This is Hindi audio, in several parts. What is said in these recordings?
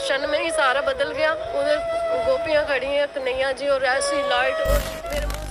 क्षण में ही सारा बदल गया। उधर गोपियां खड़ी हैं, कन्हैया जी और ऐसी लाइट और मेरे मुंह से।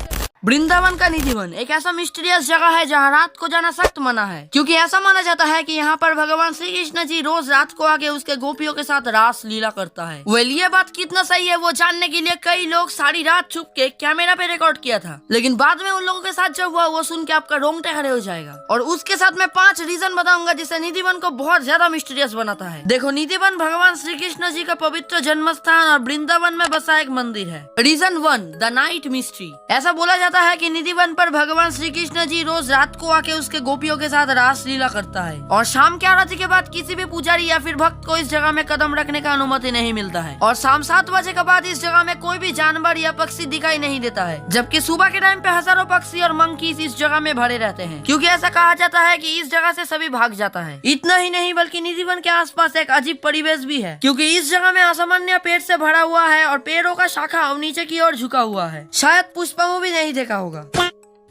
वृंदावन का निधि वन एक ऐसा मिस्टीरियस जगह है जहाँ रात को जाना सख्त मना है, क्योंकि ऐसा माना जाता है कि यहाँ पर भगवान श्री कृष्ण जी रोज रात को आके उसके गोपियों के साथ रास लीला करता है। वेल ये बात कितना सही है वो जानने के लिए कई लोग सारी रात छुप के कैमरा पे रिकॉर्ड किया था, लेकिन बाद में उन लोगों के साथ जो हुआ वो सुन के आपका रोंगटे खड़े हो जाएगा। और उसके साथ मैं 5 रीजन बताऊंगा जिससे निधि वन को बहुत ज्यादा मिस्टीरियस बनाता है। देखो, निधि वन भगवान श्री कृष्ण जी का पवित्र जन्म स्थान और वृंदावन में बसा एक मंदिर है। Reason 1, the night mystery. ऐसा बोला जाता है कि निधि वन पर भगवान श्री कृष्ण जी रोज रात को आके उसके गोपियों के साथ रास लीला करता है और शाम की आरती के बाद किसी भी पुजारी या फिर भक्त को इस जगह में कदम रखने का अनुमति नहीं मिलता है। और शाम 7 बजे के बाद इस जगह में कोई भी जानवर या पक्षी दिखाई नहीं देता है, जबकि सुबह के टाइम पे हजारों पक्षी और मंकीज इस जगह में भरे रहते हैं, क्योंकि ऐसा कहा जाता है कि इस जगह से सभी भाग जाता है। इतना ही नहीं बल्कि निधि वन के आसपास एक अजीब परिवेश भी है, क्योंकि इस जगह में असामान्य पेड़ से भरा हुआ है और पेड़ों का शाखा नीचे की ओर झुका हुआ है। शायद पुष्पों भी नहीं देखा होगा।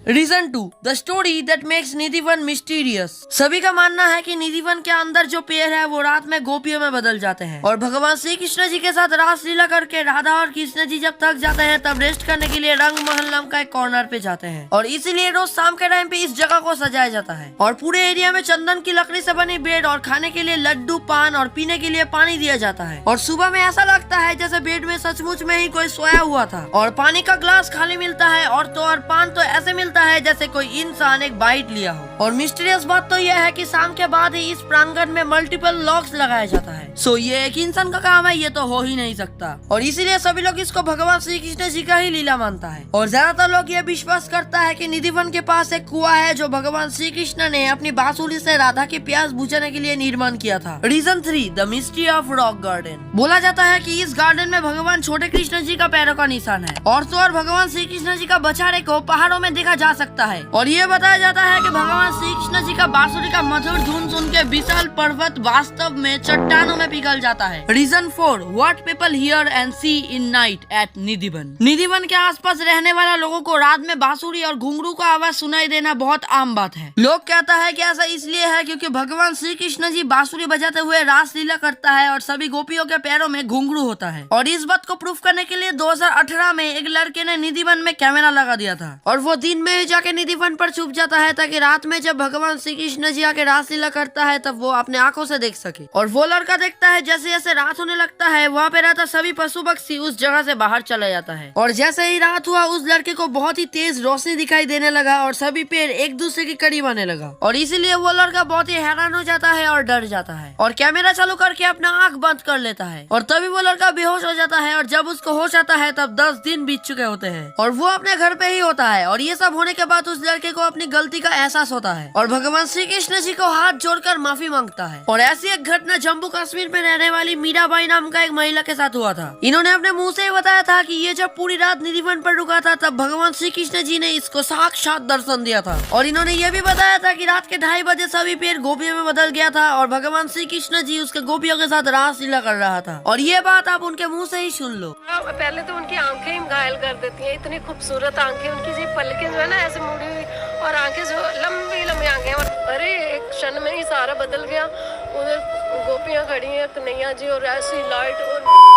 Reason 2, the story that makes Nidhivan mysterious. सभी का मानना है कि निधि वन के अंदर जो पेड़ है वो रात में गोपियों में बदल जाते हैं और भगवान श्री कृष्ण जी के साथ रास लीला करके राधा और कृष्ण जी जब थक जाते हैं तब रेस्ट करने के लिए रंग महल नाम का एक कॉर्नर पे जाते हैं। और इसीलिए रोज शाम के टाइम पे इस जगह को सजाया जाता है और पूरे एरिया में चंदन की लकड़ी से बनी बेड और खाने के लिए लड्डू, पान और पीने के लिए पानी दिया जाता है। और सुबह में ऐसा लगता है जैसे बेड में सचमुच में ही कोई सोया हुआ था और पानी का ग्लास खाली मिलता है और पान तो ऐसे मिलता है जैसे कोई इंसान एक बाइट लिया हो। और मिस्टीरियस बात तो यह है कि शाम के बाद ही इस प्रांगण में मल्टीपल लॉक्स लगाया जाता है। सो ये एक इंसान का काम है, ये तो हो ही नहीं सकता। और इसीलिए सभी लोग इसको भगवान श्री कृष्ण जी का ही लीला मानता है। और ज्यादातर लोग ये विश्वास करता है कि निधि वन के पास एक कुआं है जो भगवान श्री कृष्ण ने अपनी बांसुरी से राधा की प्यास बुझाने के लिए निर्माण किया था। Reason 3, the mystery of rock garden. बोला जाता है कि इस गार्डन में भगवान छोटे कृष्ण जी का पैरों का निशान है और तो और भगवान श्री कृष्ण जी का बछाड़े को पहाड़ों में देखा जा सकता है। और ये बताया जाता है कि भगवान श्री कृष्ण जी का बांसुरी का मधुर धुन सुन के विशाल पर्वत वास्तव में चट्टानों में पिघल जाता है। Reason 4, what people hear and see in night at Nidhivan. Nidhivan के आसपास रहने वाला लोगों को रात में बांसुरी और घुंघरू का आवाज सुनाई देना बहुत आम बात है। लोग कहता है कि ऐसा इसलिए है क्योंकि भगवान श्री कृष्ण जी बांसुरी बजाते हुए रास लीला करता है और सभी गोपियों के पैरों में घुंघरू होता है। और इस बात को प्रूफ करने के लिए 2018 में एक लड़के ने निधि वन में कैमरा लगा दिया था और वो दिन में ही जाके निधि वन पर छुप जाता है ताकि रात में जब भगवान श्री कृष्ण जी आके रासलीला करता है तब वो अपने आंखों से देख सके। और वो लड़का देखता है जैसे जैसे रात होने लगता है वहाँ पे रहता सभी पशु पक्षी उस जगह से बाहर चला जाता है। और जैसे ही रात हुआ उस लड़के को बहुत ही तेज रोशनी दिखाई देने लगा और सभी पेड़ एक दूसरे के करीब आने लगा। और इसीलिए वो लड़का बहुत ही हैरान हो जाता है और डर जाता है और कैमरा चालू करके अपना आंख बंद कर लेता है। और तभी वो लड़का बेहोश हो जाता है और जब उसको होश आता है तब 10 दिन बीत चुके होते हैं और वो अपने घर पे ही होता है। और ये सब होने के बाद उस लड़के को अपनी गलती का एहसास होता है और भगवान श्री कृष्ण जी को हाथ जोड़कर माफी मांगता है। और ऐसी एक घटना जम्मू कश्मीर में रहने वाली मीराबाई नाम का एक महिला के साथ हुआ था। इन्होंने अपने मुंह से बताया था कि ये जब पूरी रात निधि वन पर रुका था तब भगवान श्री कृष्ण जी ने इसको साक्षात दर्शन दिया था। और इन्होंने ये भी बताया था कि रात के 2:30 बजे सभी पेड़ गोपियों में बदल गया था और भगवान श्री कृष्ण जी उसके गोपियों के साथ रास लीला कर रहा था। और ये बात आप उनके मुँह से ही सुन लो। पहले तो उनकी आंखें ही घायल कर देती है, इतनी खूबसूरत आंखें उनकी, जी पलकें जो है ना ऐसे मुड़ी हुई और आंखें जो लंबी लंबी आंखें। और अरे एक क्षण में ही सारा बदल गया। उधर गोपियां खड़ी हैं, कन्हैया जी और ऐसी लाइट और।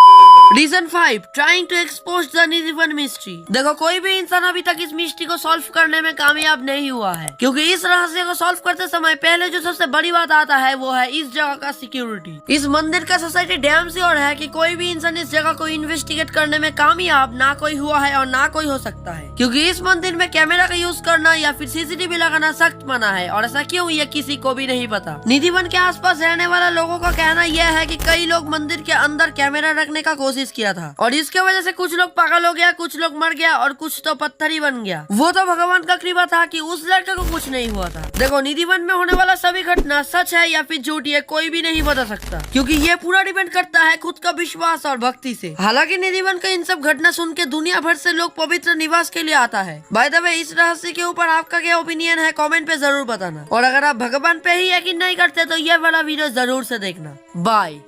Reason 5, trying to expose the Nidhivan mystery. देखो, कोई भी इंसान अभी तक इस मिस्ट्री को सॉल्व करने में कामयाब नहीं हुआ है, क्योंकि इस रहस्य को सॉल्व करते समय पहले जो सबसे बड़ी बात आता है वो है इस जगह का सिक्योरिटी। इस मंदिर का सोसाइटी डैम श्योर है कि कोई भी इंसान इस जगह को इन्वेस्टिगेट करने में कामयाब ना कोई हुआ है और ना कोई हो सकता है, क्योंकि इस मंदिर में कैमरा का यूज करना या फिर सीसीटीवी लगाना सख्त मना है। और ऐसा क्यों, ये किसी को भी नहीं पता। निधि वन के आसपास रहने वाला लोगों का कहना यह है कि कई लोग मंदिर के अंदर कैमरा रखने का कोशिश किया था और इसके वजह से कुछ लोग पागल हो गया, कुछ लोग मर गया और कुछ तो पत्थर ही बन गया। वो तो भगवान का कृपा था कि उस लड़के को कुछ नहीं हुआ था। देखो, निधि वन में होने वाला सभी घटना सच है या फिर झूठी है कोई भी नहीं बता सकता, क्योंकि ये पूरा डिपेंड करता है खुद का विश्वास और भक्ति से। हालांकि निधि वन का इन सब घटना सुन के दुनिया भर से लोग पवित्र निवास के लिए आता है। बाय द वे, इस रहस्य के ऊपर आपका क्या ओपिनियन है कमेंट पे जरूर बताना। और अगर आप भगवान पे ही यकीन नहीं करते तो ये वाला वीडियो जरूर से देखना। बाय।